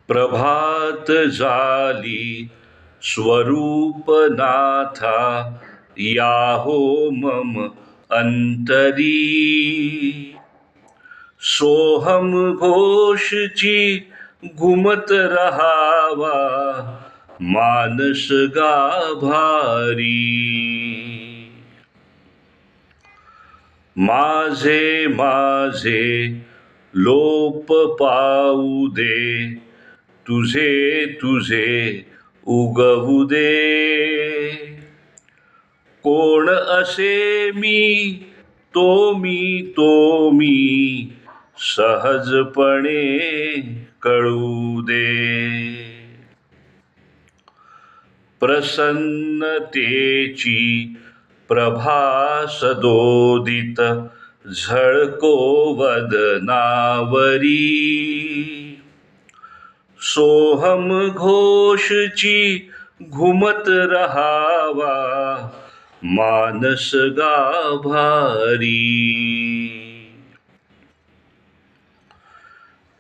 प्रभात झाली स्वरूपनाथा, याहो मम अंतरी. सोहम घोषची घुमत रहावा, मानस गाभारी. माझे माझे लोप पाऊ दे, तुझे तुझे उगवू दे. कोण असे मी, तो मी सहजपणे कळू दे. प्रसन्नतेची प्रभा सदोदित, झळको वदनावरी. सोहम घोषची घुमत रहावा, मानस गाभारी.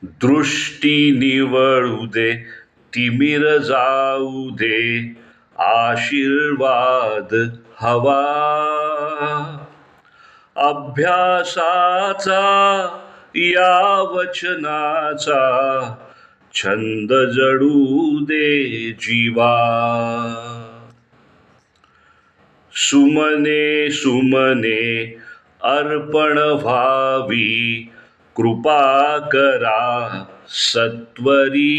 दृष्टी निवळू दे, तिमिर जाऊ दे, आशीर्वाद हवा. अभ्यासाचा या वचनाचा, छंद जडू दे जीवा. सुमने सुमने अर्पण व्हावी, कृपा करा सत्वरी.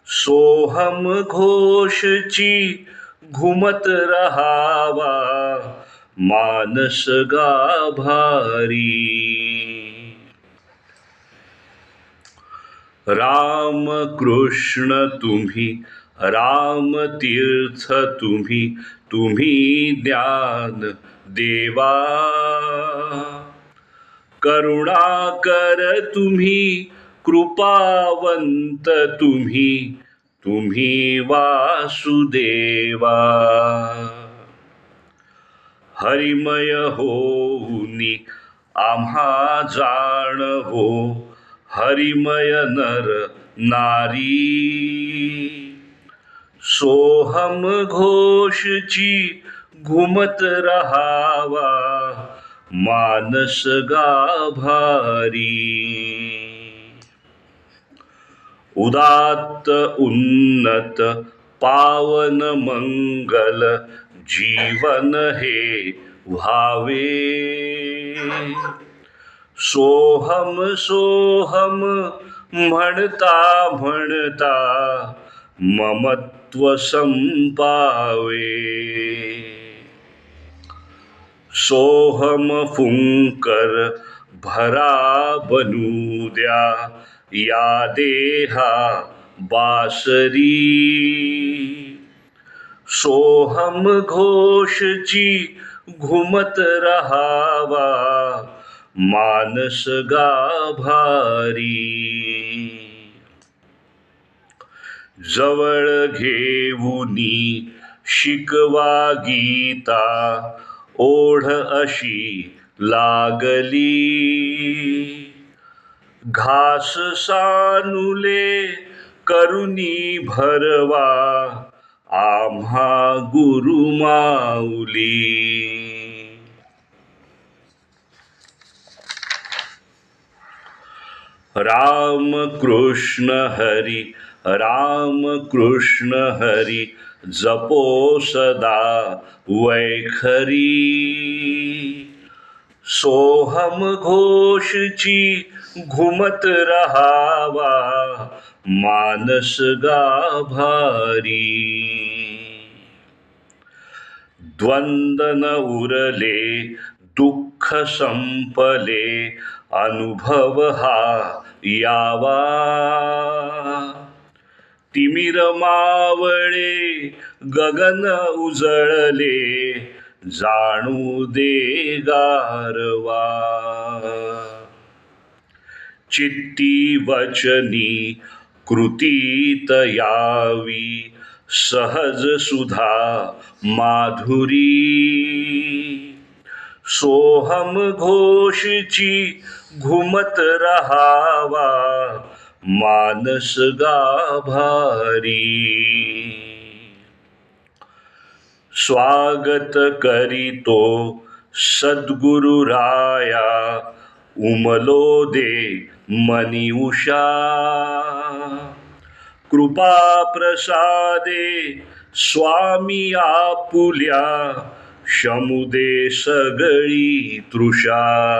सोहम घोषची घुमत रहावा, मानस गाभारी. राम कृष्ण तुम्ही, राम तीर्थ तुम्ही, तुम्ही ज्ञान देवा. करुणाकर तुम्ही, कृपावंत तुम्ही, तुम्ही वासुदेवा. हरिमय होऊनी आम्हा जाणवो, हरिमय नर नारी. सोहम घोषची घुमत रहावा, मानस गाभारी. उदात्त उन्नत पावन मंगल, जीवन हे व्हावे. सोहम सोहम म्हणता म्हणता, ममत्व संपावे. सोहम फुंकर भरा बनू द्या, या देहा बासरी. सोहम घोषची घुमत रहावा, मानस गाभारी. जवळ घेऊनी शिकवा गीता, ओढ अशी लागली. घास सानुले करुनी भरवा, आम्हा गुरुमाऊली. राम कृष्ण हरी, राम कृष्ण हरी, जपो सदा वैखरी. सोहम घोषची घुमत रहावा, मानस गाभारी. द्वंद्व न उरले, दुःख संपले, अनुभव हा यावा. तिमिर मावळे, गगन उजळले, जाणू दे गारवा. चित्ती वचनी कृतीत यावी, सहज सुधा माधुरी. सोहम घोषची घुमत रहावा, मानस गाभारी. स्वागत करीतो सद्गुरु राया, उमलो दे मनी उषा. कृपा प्रसादे स्वामी आपुल्या, शमुदे सगळी तृषा.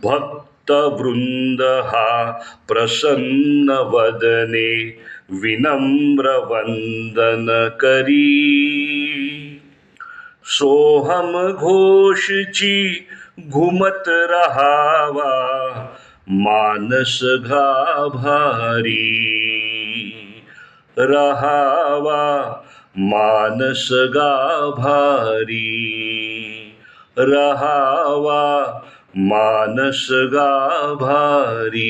भक्तवृंद हा प्रसन्न वदने, विनम्र वंदन करी. सोहम घोषची घुमत रहावा, मानस गाभारी. रहावा मानस गाभारी. रहावा मानस गाभारी.